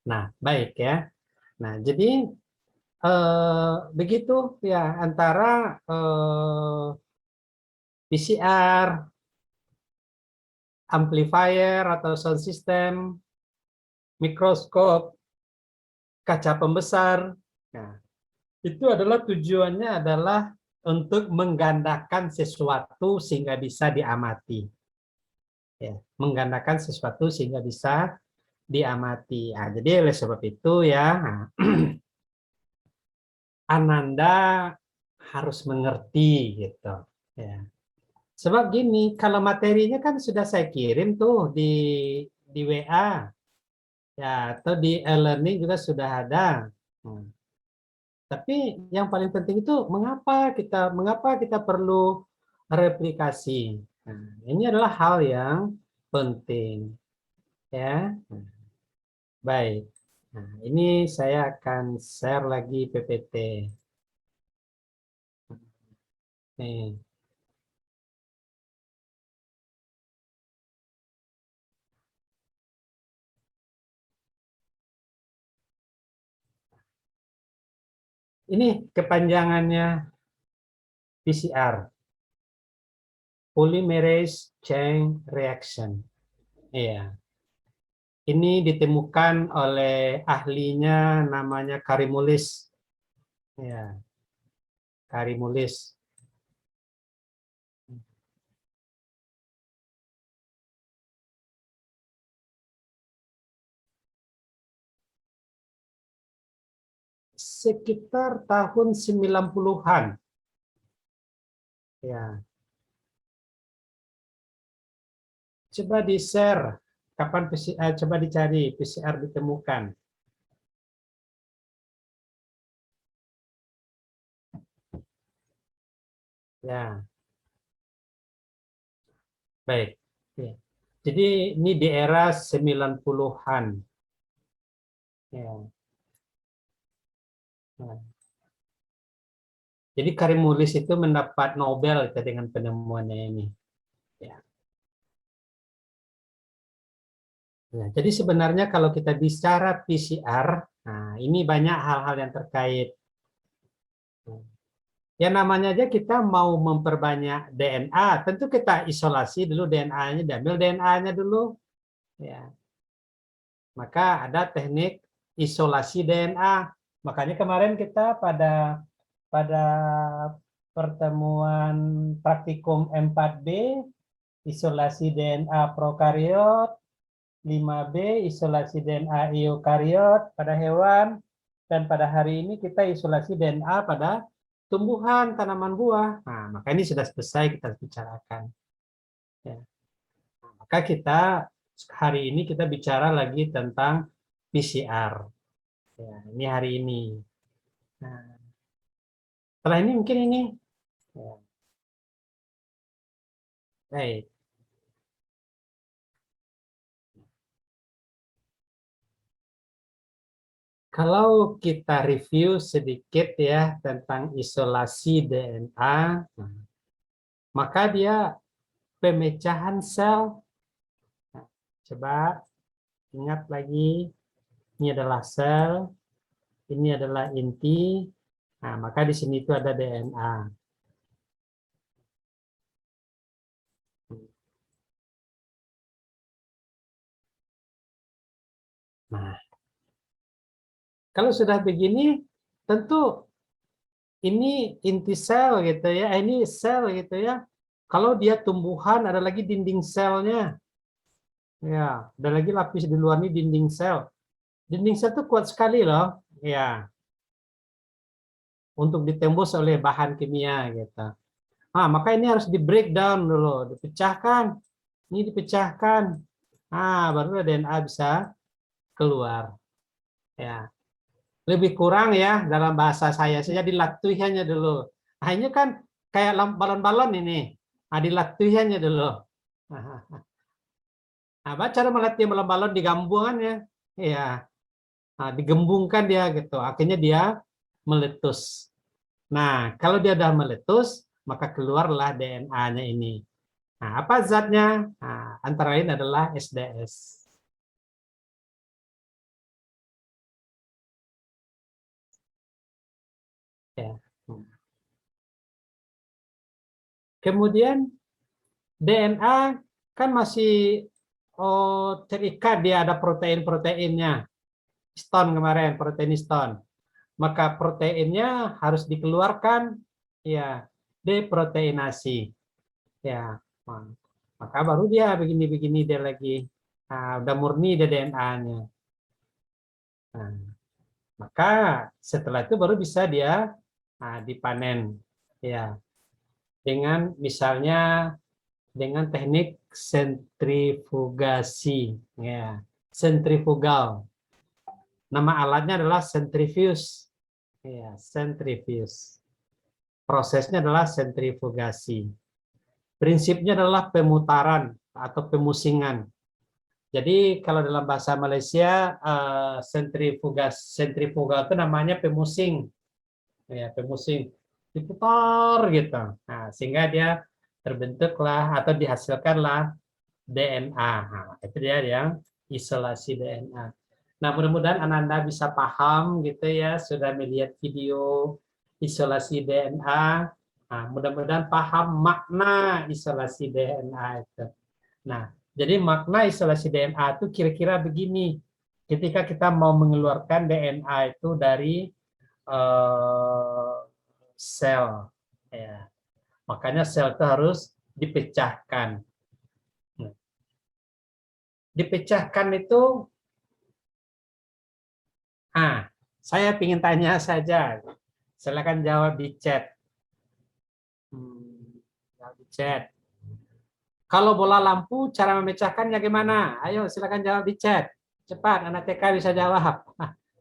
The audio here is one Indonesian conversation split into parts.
Nah, baik ya. Nah, jadi begitu ya antara PCR, amplifier atau sound system, mikroskop, kaca pembesar. Nah, itu adalah tujuannya adalah untuk menggandakan sesuatu sehingga bisa diamati. Ya, menggandakan sesuatu sehingga bisa diamati. Nah, jadi oleh sebab itu ya, Ananda harus mengerti gitu. Ya. Sebab gini, kalau materinya kan sudah saya kirim tuh di WA, ya atau di e-learning juga sudah ada. Hmm. Tapi yang paling penting itu mengapa kita perlu replikasi. Nah, ini adalah hal yang penting, ya. Nah, baik. Nah, ini saya akan share lagi PPT. Nih. Ini kepanjangannya PCR, polymerase chain reaction. Iya. Ini ditemukan oleh ahlinya namanya Karimulis. Ya, Karimulis. Sekitar tahun 90-an. Ya, coba di-share kapan PCR, coba dicari PCR ditemukan. Ya, baik. Ya. Jadi ini di era 90-an. Ya. Nah, jadi Karimulis itu mendapat Nobel dengan penemuannya ini. Ya. Nah, jadi sebenarnya kalau kita bicara PCR, nah ini banyak hal-hal yang terkait. Ya namanya aja kita mau memperbanyak DNA, tentu kita isolasi dulu DNA-nya, diambil DNA-nya dulu. Ya, maka ada teknik isolasi DNA. Makanya kemarin kita pada pertemuan praktikum 4B, isolasi DNA prokariot, 5B, isolasi DNA eukariot pada hewan, dan pada hari ini kita isolasi DNA pada tumbuhan, tanaman buah. Nah, maka ini sudah selesai kita bicarakan. Ya. Maka kita hari ini kita bicara lagi tentang PCR. Ya, ini hari ini. Nah, setelah ini mungkin ini. Ya, baik. Kalau kita review sedikit ya tentang isolasi DNA, nah, maka dia pemecahan sel. Nah, coba ingat lagi, ini adalah sel, ini adalah inti. Nah, maka di sini itu ada DNA. Nah, kalau sudah begini, tentu ini inti sel gitu ya, ini sel gitu ya. Kalau dia tumbuhan, ada lagi dinding selnya. Ya, ada lagi lapis di luar ini dinding sel. Dinding sel itu kuat sekali loh. Ya, untuk ditembus oleh bahan kimia gitu. Nah, maka ini harus di breakdown dulu, dipecahkan. Ini dipecahkan. Nah, baru DNA bisa keluar. Ya, lebih kurang ya dalam bahasa saya saja dilatuhiannya dulu. Nah, ini kan kayak balon-balon ini. Nah, dilatuhiannya dulu. Nah, cara melatih balon-balon digambungannya. Ya, nah, digembungkan dia gitu. Akhirnya dia meletus. Nah, kalau dia sudah meletus, maka keluarlah DNA-nya ini. Nah, apa zatnya? Nah, antara lain adalah SDS. Ya. Kemudian DNA kan masih terikat, dia ada protein-proteinnya. Histone kemarin, protein histone. Maka proteinnya harus dikeluarkan, ya, deproteinasi. Ya, maka baru dia begini-begini dia lagi. Nah, udah murni dia DNA-nya. Nah, maka setelah itu baru bisa dia dipanen, ya, dengan misalnya dengan teknik sentrifugasi, ya, sentrifugal. Nama alatnya adalah centrifuge, ya, centrifuge. Prosesnya adalah sentrifugasi. Prinsipnya adalah pemutaran atau pemusingan. Jadi kalau dalam bahasa Malaysia sentrifugal itu namanya pemusing, ya, pemusing, diputar gitu. Nah, sehingga dia terbentuklah atau dihasilkanlah DNA. Nah, itu dia yang isolasi DNA. Nah, mudah-mudahan Ananda bisa paham gitu ya, sudah melihat video isolasi DNA. Nah, mudah-mudahan paham makna isolasi DNA itu. Nah, jadi makna isolasi DNA itu kira-kira begini. Ketika kita mau mengeluarkan DNA itu dari sel, ya, makanya sel itu harus dipecahkan. Nah, dipecahkan itu, saya ingin tanya saja. Silakan jawab di chat. Jawab di chat. Kalau bola lampu, cara memecahkannya gimana? Ayo, silakan jawab di chat. Cepat, anak TK bisa jawab.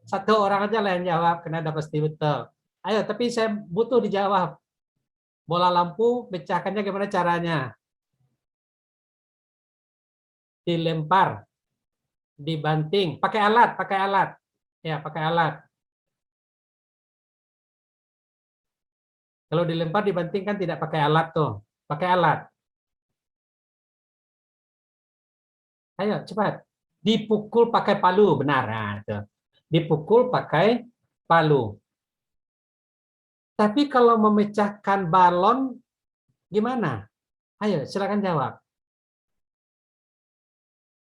Satu orang aja lah yang jawab, karena udah pasti betul. Ayo, tapi saya butuh dijawab. Bola lampu, pecahkannya gimana caranya? Dilempar, dibanting, pakai alat, pakai alat. Ya, pakai alat. Kalau dilempar, dibanting kan tidak pakai alat tuh. Pakai alat. Ayo, cepat. Dipukul pakai palu, benar. Nah, itu. Dipukul pakai palu. Tapi kalau memecahkan balon, gimana? Ayo, silakan jawab.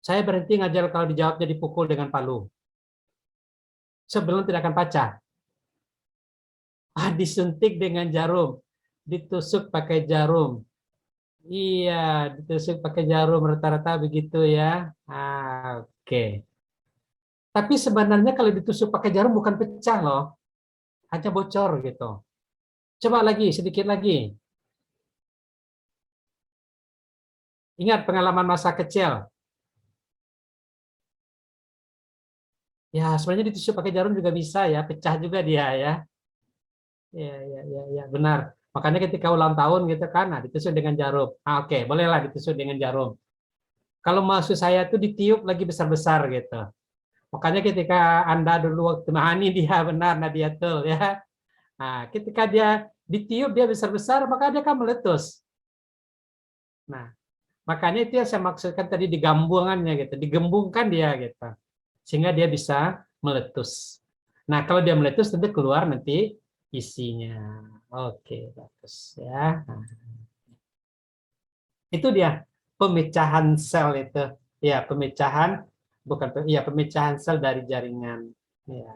Saya berhenti ngajar kalau dijawabnya dipukul dengan palu. Sebelum tidak akan pecah. Disuntik dengan jarum. Ditusuk pakai jarum. Iya, ditusuk pakai jarum rata-rata begitu ya. Oke. Tapi sebenarnya kalau ditusuk pakai jarum bukan pecah loh. Hanya bocor gitu. Coba lagi, sedikit lagi. Ingat pengalaman masa kecil. Ya, sebenarnya ditusuk pakai jarum juga bisa ya, pecah juga dia ya. Ya, ya, ya, ya, benar. Makanya ketika ulang tahun gitu kan, ditusuk dengan jarum. Oke, bolehlah ditusuk dengan jarum. Kalau maksud saya tuh ditiup lagi besar-besar gitu. Makanya ketika Anda dulu waktu Mahani dia benar Nadia tuh ya. Nah, ketika dia ditiup dia besar-besar, maka dia akan meletus. Nah, makanya itu yang saya maksudkan tadi digambungannya gitu, digembungkan dia gitu. Sehingga dia bisa meletus. Nah, kalau dia meletus tentu keluar nanti isinya. Oke, bagus ya. Nah, itu dia pemecahan sel itu. Ya, pemecahan bukan ya pemecahan sel dari jaringan. Ya.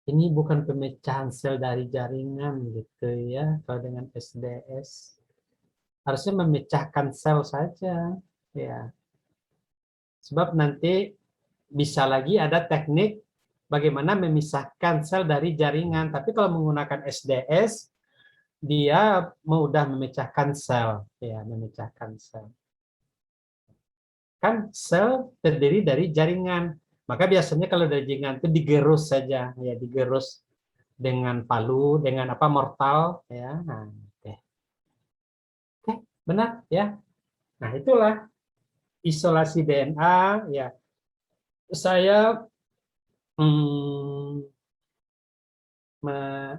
Ini bukan pemecahan sel dari jaringan gitu ya. Kalau dengan SDS harusnya memecahkan sel saja. Ya. Sebab nanti bisa lagi ada teknik bagaimana memisahkan sel dari jaringan. Tapi kalau menggunakan SDS, dia mudah memecahkan sel. Ya, memecahkan sel. Kan sel terdiri dari jaringan. Maka biasanya kalau dari jaringan itu digerus saja, ya digerus dengan palu, dengan apa mortal, ya. Nah, oke. Oke, benar ya. Nah, itulah isolasi DNA. Ya, saya hmm,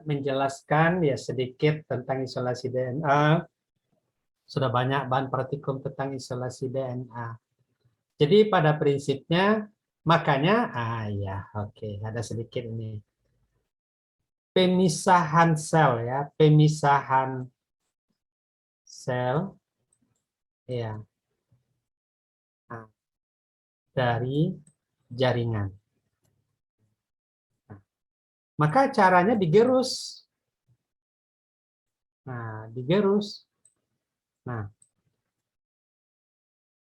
menjelaskan ya sedikit tentang isolasi DNA. Sudah banyak bahan praktikum tentang isolasi DNA. Jadi pada prinsipnya makanya ya oke ada sedikit ini. pemisahan sel ya, pemisahan sel ya, nah, dari jaringan. Nah, maka caranya digerus. Nah, digerus. Nah,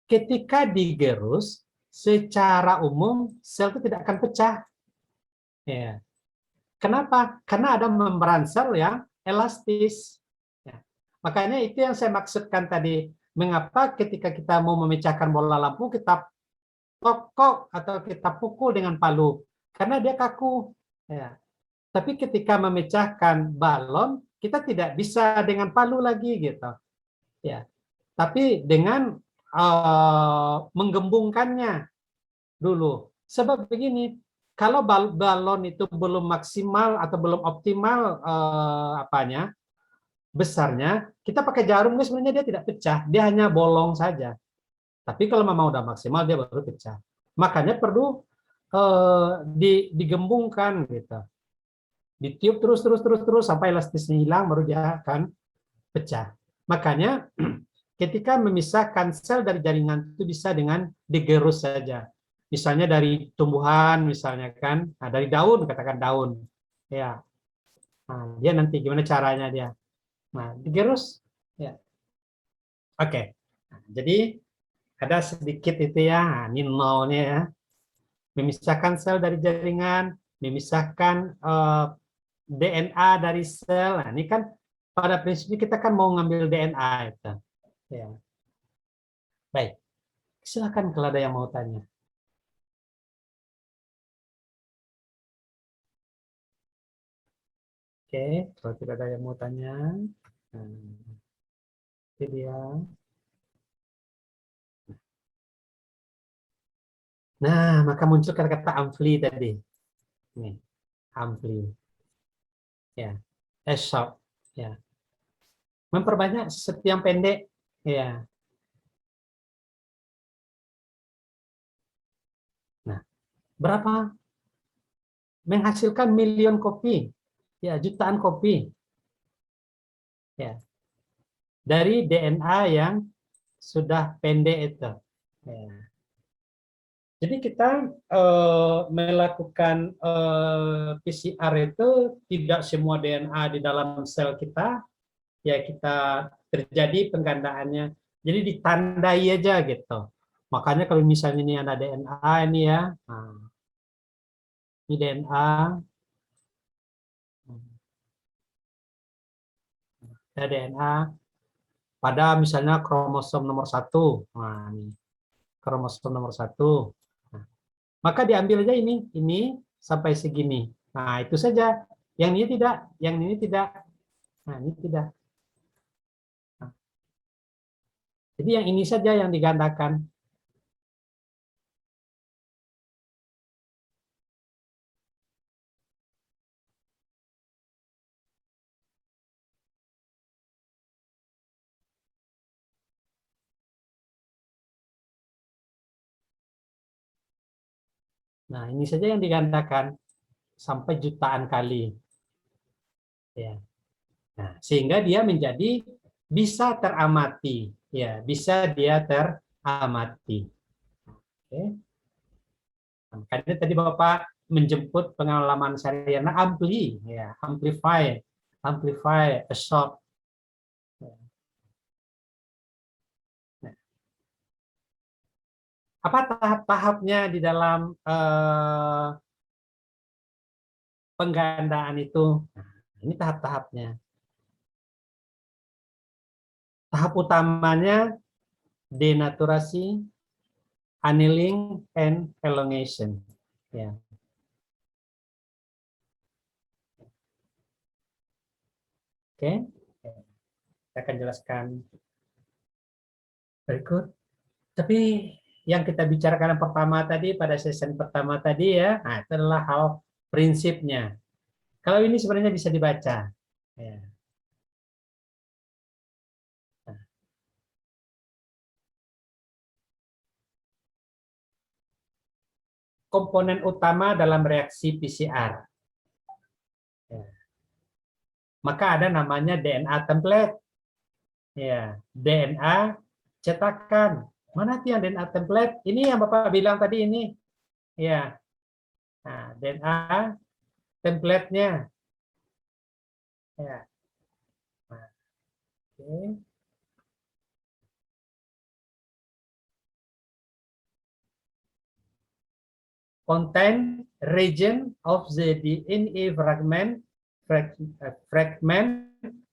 ketika digerus, secara umum sel itu tidak akan pecah. Ya. Kenapa? Karena ada membran sel yang elastis. Ya. Makanya itu yang saya maksudkan tadi. Mengapa ketika kita mau memecahkan bola lampu, kita pokok atau kita pukul dengan palu? Karena dia kaku. Ya. Tapi ketika memecahkan balon, kita tidak bisa dengan palu lagi gitu. Ya. Tapi dengan menggembungkannya dulu. Sebab begini, kalau balon itu belum maksimal atau belum optimal apanya besarnya, kita pakai jarum sebenarnya dia tidak pecah, dia hanya bolong saja. Tapi kalau memang udah maksimal dia baru pecah. Makanya perlu digembungkan gitu. Ditiup terus sampai elastisnya hilang baru dia akan pecah. Makanya ketika memisahkan sel dari jaringan itu bisa dengan digerus saja. Misalnya dari tumbuhan, misalnya kan, nah, dari daun, katakan daun, ya, nah, dia nanti gimana caranya dia, nah digerus, ya, oke. Nah, jadi ada sedikit itu ya, nah, ini nolnya ya, memisahkan sel dari jaringan, memisahkan DNA dari sel. Nah, ini kan pada prinsipnya kita kan mau ngambil DNA itu, ya. Baik, silakan kalau ada yang mau tanya. Oke, kalau tidak ada yang mau tanya, nah, itu dia. Nah, maka muncul kata-kata ampli tadi. Nih, ampli. Ya, short. Ya, memperbanyak setiap pendek. Ya. Nah, berapa? Menghasilkan milion kopi. Ya, jutaan kopi. Ya, dari DNA yang sudah pendek itu. Ya. Jadi kita melakukan PCR itu tidak semua DNA di dalam sel kita, ya kita terjadi penggandaannya. Jadi ditandai aja gitu. Makanya kalau misalnya ini ada DNA ini ya, nah, ini DNA, ada DNA pada misalnya kromosom nomor 1. Nah, ini kromosom nomor 1. Nah, maka diambil aja ini sampai segini. Nah, itu saja. Yang ini tidak, yang ini tidak. Nah, ini tidak. Nah, jadi yang ini saja yang digandakan. Nah, ini saja yang digandakan sampai jutaan kali. Ya. Nah, sehingga dia menjadi bisa teramati, ya, bisa dia teramati. Oke. Nah, makanya tadi Bapak menjemput pengalaman saya, nah, ya, amplify, absorb. Nah, apa tahap-tahapnya di dalam penggandaan itu? Nah, ini tahap-tahapnya. Tahap utamanya denaturasi, annealing, and elongation. Ya. Oke, saya akan jelaskan berikut. Tapi yang kita bicarakan yang pertama tadi pada sesi pertama tadi ya, nah itu adalah hal prinsipnya. Kalau ini sebenarnya bisa dibaca. Ya. Nah, komponen utama dalam reaksi PCR. Ya. maka ada namanya DNA template. Ya, DNA cetakan. Mana tuh yang DNA template? Ini yang Bapak bilang tadi ini. Ya, nah, DNA template-nya. Ya, nah, oke. Contain region of the DNA fragment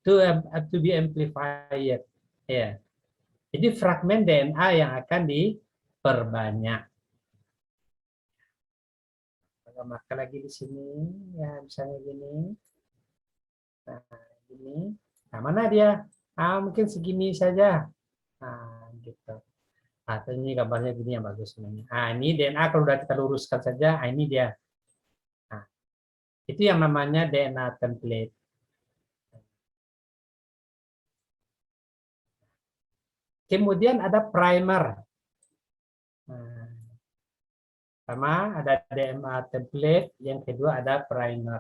to be amplified. Ya. Jadi fragmen DNA yang akan diperbanyak. Maka lagi di sini, ya misalnya gini. Nah, gini. Nah, mana dia? Mungkin segini saja. Nah, gitu. Atau ini gambarnya gini yang bagus sebenarnya. Ini DNA kalau sudah kita luruskan saja, ini dia. Nah, itu yang namanya DNA template. Kemudian ada primer. Nah, sama ada DNA template, yang kedua ada primer.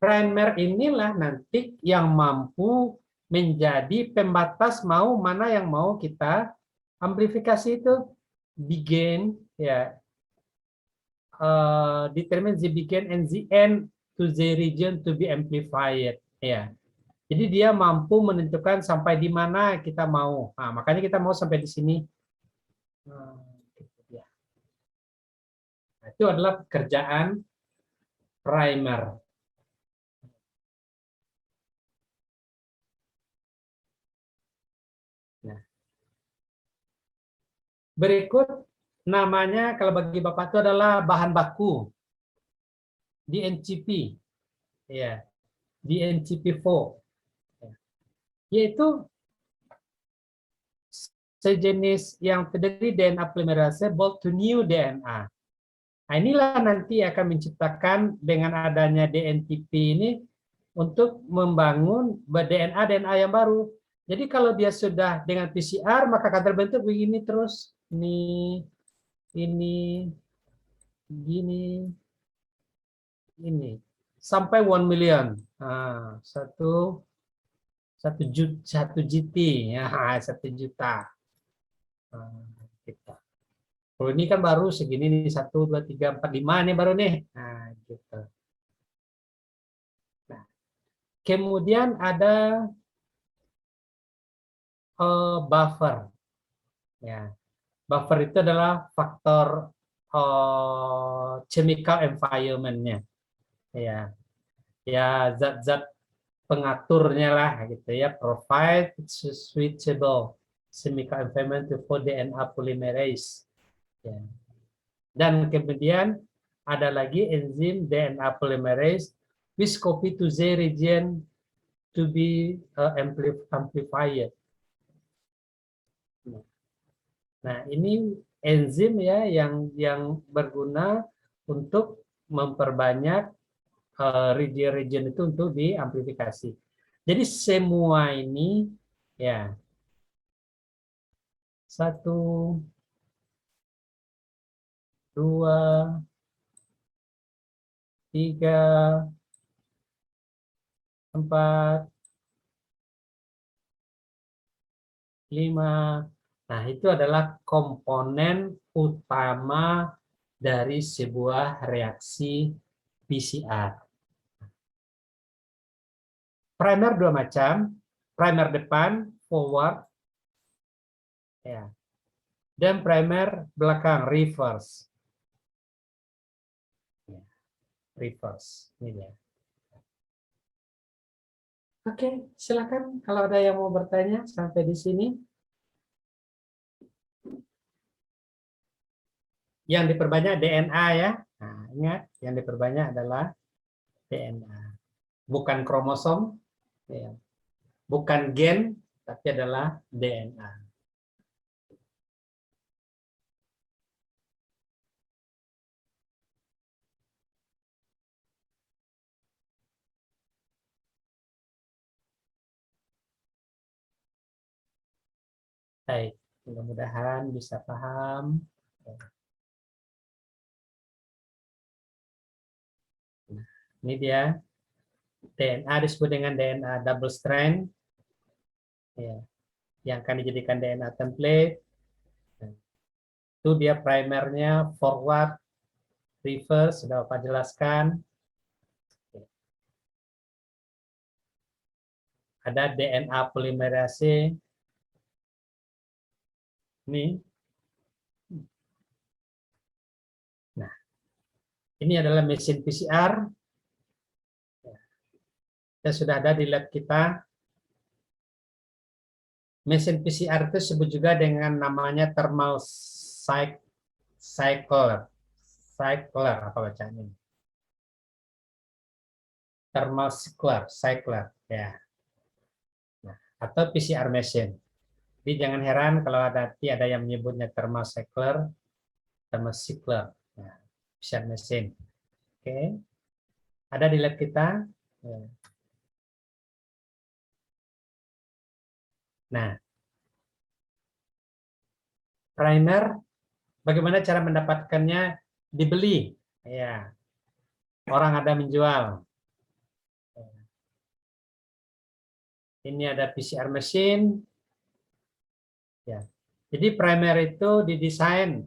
Primer inilah nanti yang mampu menjadi pembatas mana yang mau kita amplifikasi itu. Begin, ya, determine the begin and the end to the region to be amplified, ya. Jadi dia mampu menentukan sampai di mana kita mau. Nah, makanya kita mau sampai di sini. Nah, gitu ya. Nah, itu adalah pekerjaan primer. Nah, berikut namanya kalau bagi Bapak itu adalah bahan baku di NCP, ya, di NCP4, yaitu sejenis yang terdiri DNA polymerase bound to new DNA. Nah, inilah nanti akan menciptakan dengan adanya DNTP ini untuk membangun DNA yang baru. Jadi kalau dia sudah dengan PCR maka akan terbentuk begini terus. Ini, gini, ini sampai 1 million. Nah, satu GT, ya, 1 juta. Nah, gitu. Kalau ini kan baru segini nih, 1, 2, 3, 4, 5 nih baru nih. Nah, gitu. Nah, kemudian ada buffer. Ya, buffer itu adalah faktor chemical environment-nya. Ya, ya zat-zat pengaturnya lah gitu ya. Provide switchable chemical environment for DNA polymerase. Ya. Dan kemudian ada lagi enzim DNA polymerase which copy to the region to be amplified. Nah, ini enzim ya yang berguna untuk memperbanyak region-region itu untuk diamplifikasi. Jadi semua ini ya 1, 2, 3, 4, 5. Nah, itu adalah komponen utama dari sebuah reaksi PCR. Primer dua macam, primer depan, forward, ya, dan primer belakang, reverse. Ya, reverse, ini dia. Oke, silakan kalau ada yang mau bertanya sampai di sini. Yang diperbanyak DNA ya. Nah, ingat, yang diperbanyak adalah DNA. Bukan kromosom, ya. Bukan gen, tapi adalah DNA. Baik, mudah-mudahan bisa paham. Ini dia DNA disebut dengan DNA double strand, ya, yang akan dijadikan DNA template. Itu dia primernya, forward, reverse, sudah Bapak jelaskan. Ada DNA polymerase. Ini. Nah, ini adalah mesin PCR. Dan sudah ada di lab kita. Mesin PCR itu disebut juga dengan namanya thermal cycler. Cycler, apa bacanya? Thermal cycler, ya. Nah, atau PCR machine. Jadi jangan heran kalau ada yang menyebutnya thermal cycler, nah, PCR machine. Oke, ada di lab kita. Nah, primer, bagaimana cara mendapatkannya? Dibeli, ya. Orang ada menjual. Ini ada PCR machine. Ya. Jadi primer itu didesain.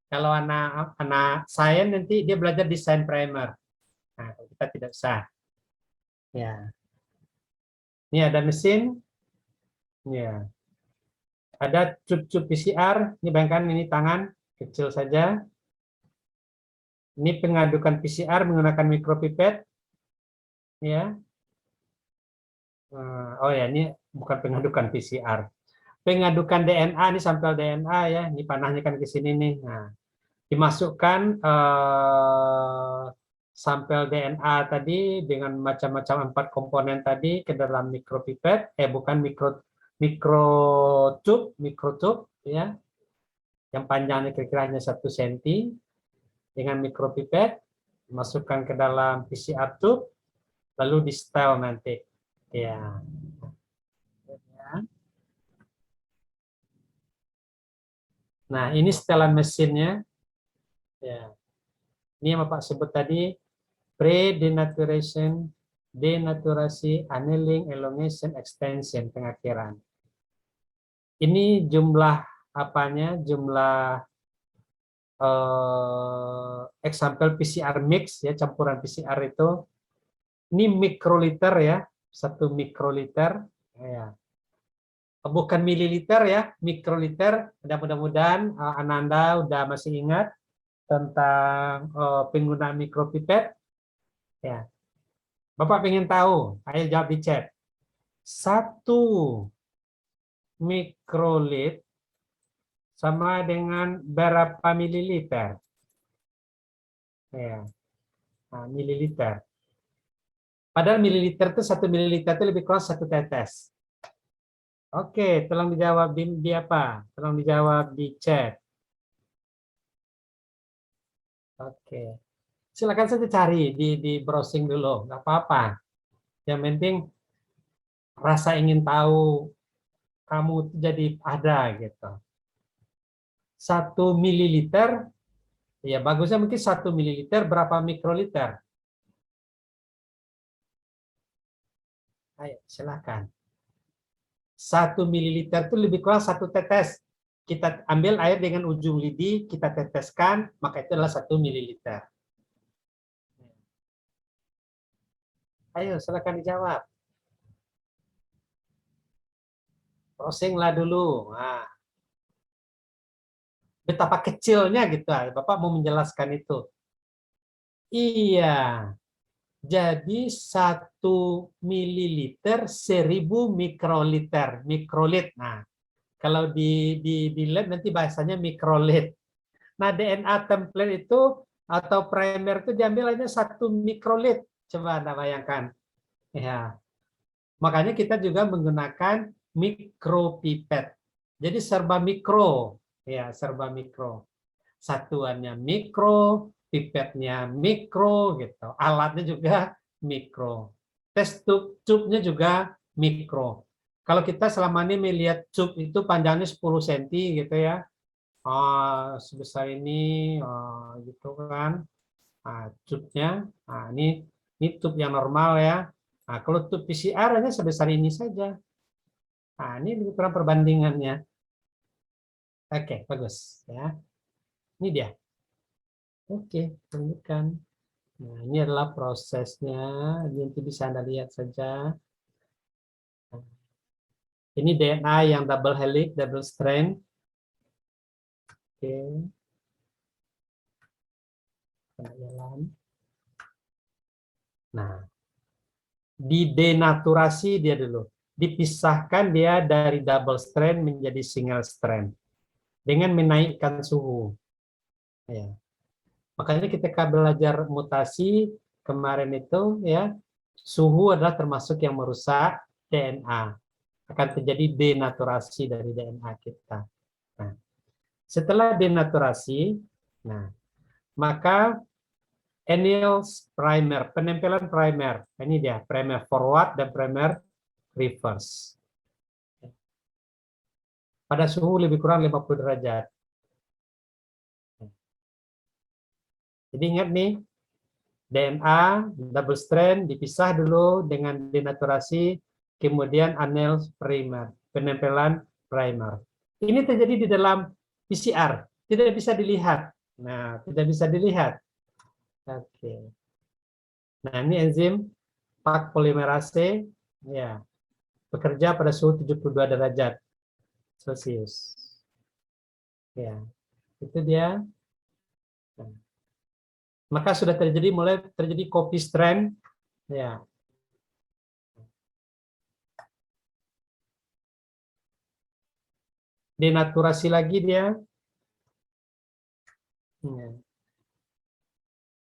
Kalau anak sains nanti dia belajar desain primer. Nah, kita tidak usah. Ya. Ini ada mesin. Ya. Ada tube PCR. Ini bayangkan ini tangan kecil saja. Ini pengadukan PCR menggunakan mikropipet. Ya. Oh ya, ini bukan pengadukan PCR. Pengadukan DNA, ini sampel DNA ya. Ini panahnya kan ke sini nih. Nah, dimasukkan sampel DNA tadi dengan macam-macam 4 komponen tadi ke dalam mikropipet, bukan mikrotube ya, yang panjangnya kira-kira hanya 1 cm dengan mikropipet, masukkan ke dalam PCR tube, lalu di setel nanti, ya. Nah, ini setelan mesinnya, ya. Ini yang Bapak sebut tadi, pre-denaturation, denaturasi, annealing, elongation, extension, pengakhiran. Ini jumlah apanya? Jumlah example PCR mix ya, campuran PCR itu. Ini mikroliter ya, 1 mikroliter ya. Bukan mililiter ya, mikroliter. Mudah-mudahan Ananda udah masih ingat tentang penggunaan mikropipet. Ya. Bapak ingin tahu, ayo jawab di chat. 1 mikrolit sama dengan berapa mililiter? Ya. Nah, mililiter. Padahal mililiter itu 1 mililiter itu lebih kurang 1 tetes. Oke, tolong dijawab di apa? Tolong dijawab di chat. Oke. Silakan saja cari di browsing dulu, nggak apa-apa. Yang penting rasa ingin tahu kamu jadi ada gitu. 1 mililiter, ya bagusnya mungkin 1 mililiter berapa mikroliter? Ayo, silakan. 1 mililiter itu lebih kurang 1 tetes. Kita ambil air dengan ujung lidi, kita teteskan, maka itu adalah 1 mililiter. Ayo, silakan dijawab. Browsing-lah dulu. Nah, betapa kecilnya gitu. Bapak mau menjelaskan itu. Iya. Jadi 1 mililiter 1000 mikroliter. Mikrolit. Nah, kalau di lab nanti bahasanya mikrolit. Nah, DNA template itu atau primer itu diambil hanya 1 mikrolit. Coba Anda bayangkan. Ya. Makanya kita juga menggunakan mikropipet. Jadi serba mikro. Ya, serba mikro. Satuannya mikro, pipetnya mikro gitu. Alatnya juga mikro. Tes tube-nya juga mikro. Kalau kita selama ini melihat tube itu panjangnya 10 cm gitu ya. Sebesar ini gitu kan. tube-nya. Nah, ini tube yang normal ya. Nah, kalau tube PCR hanya sebesar ini saja. Nah, ini lebih kurang perbandingannya. Oke, bagus ya. Ini dia. Oke, tunjukkan. Nah, ini adalah prosesnya. Nanti bisa Anda lihat saja. Ini DNA yang double helix, double strand. Oke. Jalan. Nah, didenaturasi dia dulu. Dipisahkan dia dari double strand menjadi single strand dengan menaikkan suhu. Ya. Makanya ketika belajar mutasi kemarin itu ya, suhu adalah termasuk yang merusak DNA. Akan terjadi denaturasi dari DNA kita. Nah, setelah denaturasi, nah, maka Ennials primer, penempelan primer. Ini dia, primer forward dan primer reverse. Pada suhu lebih kurang 50 derajat. Jadi ingat nih, DNA double strand dipisah dulu dengan denaturasi, kemudian Ennials primer, penempelan primer. Ini terjadi di dalam PCR, tidak bisa dilihat. Nah, tidak bisa dilihat. Oke. Nah, ini enzim Pak polimerase ya, bekerja pada suhu 72 derajat Celcius. Ya, itu dia. Nah, maka sudah mulai terjadi copy strand ya. Denaturasi lagi dia. Ya.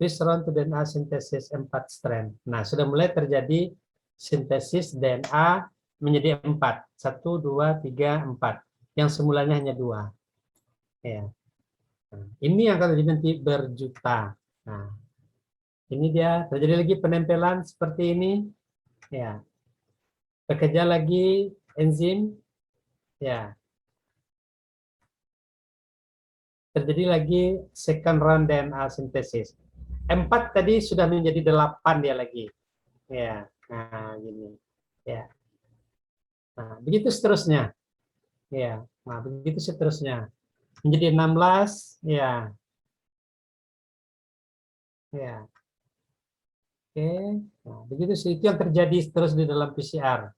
This round to DNA sintesis 4 strand. Nah, sudah mulai terjadi sintesis DNA menjadi 4. 1, 2, 3, 4. Yang semulanya hanya 2. Ya. Nah, ini yang akan terjadi nanti berjuta. Nah, ini dia terjadi lagi penempelan seperti ini. Ya. Bekerja lagi enzim. Ya. Terjadi lagi second round DNA sintesis. 4 tadi sudah menjadi 8 dia lagi. Ya. Nah, gini. Ya. Nah, begitu seterusnya. Ya. Nah, begitu seterusnya. Menjadi 16, ya. Ya. Oke. Nah, begitu sih itu yang terjadi terus di dalam PCR.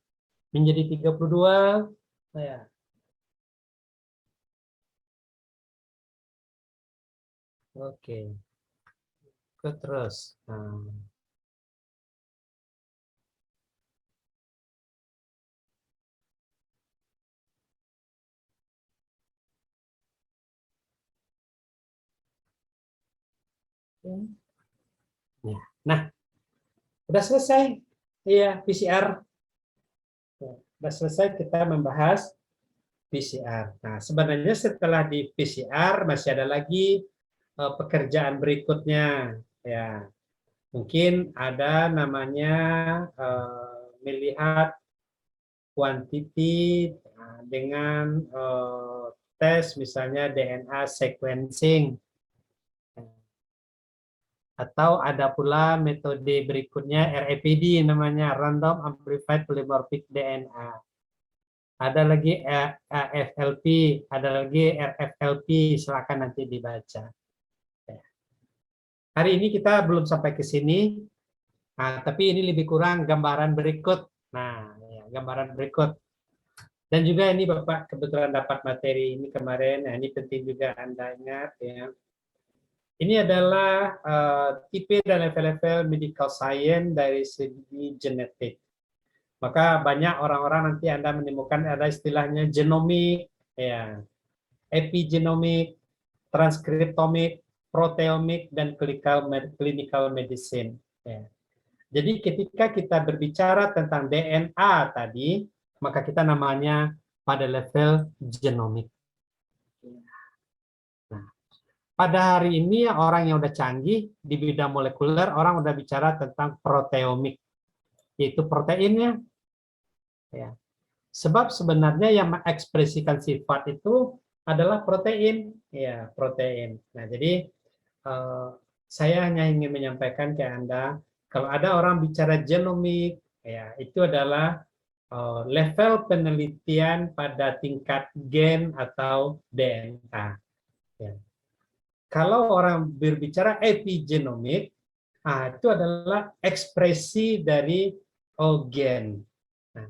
Menjadi 32, ya. Oke. Terus. Nah. Nah, udah selesai. Iya, PCR. Sudah selesai kita membahas PCR. Nah, sebenarnya setelah di PCR masih ada lagi pekerjaan berikutnya. Ya, mungkin ada namanya melihat kuantiti dengan tes misalnya DNA sequencing. Atau ada pula metode berikutnya RAPD namanya Random Amplified Polymorphic DNA. Ada lagi AFLP, ada lagi RFLP, silakan nanti dibaca. Hari ini kita belum sampai ke sini, tapi ini lebih kurang gambaran berikut. Nah, ya, gambaran berikut. Dan juga ini Bapak kebetulan dapat materi ini kemarin, nah, ini penting juga Anda ingat ya. Ini adalah tipe dan level-level medical science dari segi genetik. Maka banyak orang-orang nanti Anda menemukan ada istilahnya genomik, ya, epigenomik, transkriptomik, proteomik, dan clinical medicine. Ya. Jadi ketika kita berbicara tentang DNA tadi, maka kita namanya pada level genomik. Nah, pada hari ini orang yang udah canggih di bidang molekuler, orang udah bicara tentang proteomik, yaitu proteinnya. Ya. Sebab sebenarnya yang mengekspresikan sifat itu adalah protein, ya protein. Nah, jadi saya hanya ingin menyampaikan ke Anda, kalau ada orang bicara genomik, ya itu adalah level penelitian pada tingkat gen atau DNA. Ya. Kalau orang berbicara epigenomik, itu adalah ekspresi dari gen. Nah,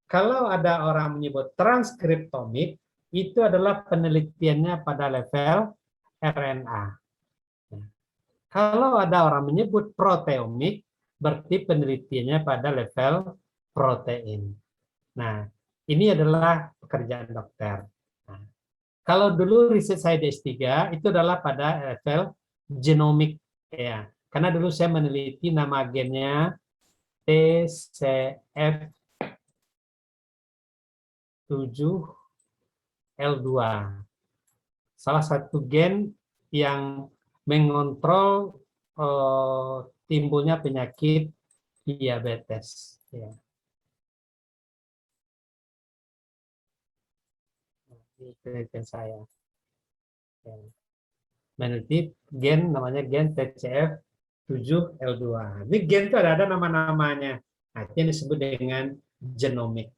kalau ada orang menyebut transkriptomik, itu adalah penelitiannya pada level RNA. Nah, kalau ada orang menyebut proteomik, berarti penelitiannya pada level protein. Nah, ini adalah pekerjaan dokter. Nah, kalau dulu riset saya di S3 itu adalah pada level genomik, ya. Karena dulu saya meneliti nama gennya TCF7L2. Salah satu gen yang mengontrol timbulnya penyakit diabetes. Ya. Ini penelitian saya. Ya. Meneliti gen namanya gen TCF7L2. Ini gen itu ada nama-namanya. Nah, itu yang disebut dengan genomik.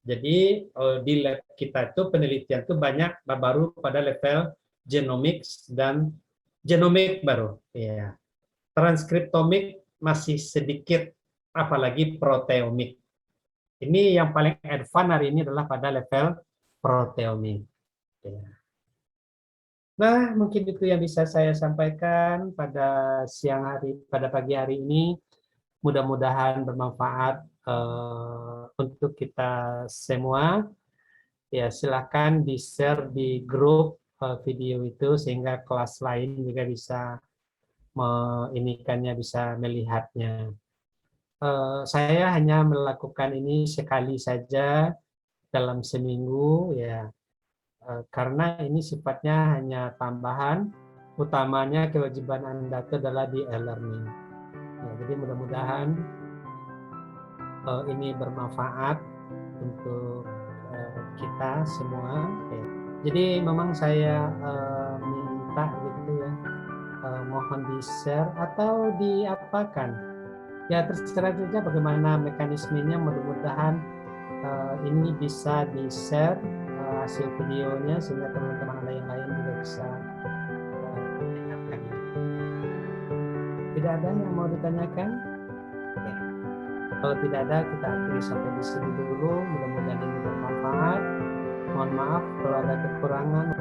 Jadi di lab kita itu penelitian itu banyak baru pada level genomik dan genomik baru. Ya. Transkriptomik masih sedikit, apalagi proteomik. Ini yang paling advance hari ini adalah pada level proteomik. Ya. Nah, mungkin itu yang bisa saya sampaikan pada siang hari, pada pagi hari ini. Mudah-mudahan bermanfaat untuk kita semua. Ya, silakan di-share di grup video itu sehingga kelas lain juga bisa bisa melihatnya. Saya hanya melakukan ini sekali saja dalam seminggu, ya. Karena ini sifatnya hanya tambahan, utamanya kewajiban Anda itu adalah di e-learning. Ya, jadi mudah-mudahan ini bermanfaat untuk kita semua. Ya. Jadi memang saya minta gitu ya, mohon di-share atau diapakan. Ya terserah saja bagaimana mekanismenya, mudah-mudahan ini bisa di-share hasil videonya sehingga teman-teman Anda yang lain juga bisa mendengarkannya. Tidak ada yang mau ditanyakan? Ya. Kalau tidak ada, kita akhiri sampai di sini dulu. Mudah-mudahan ini bermanfaat. Mohon maaf kalau ada kekurangan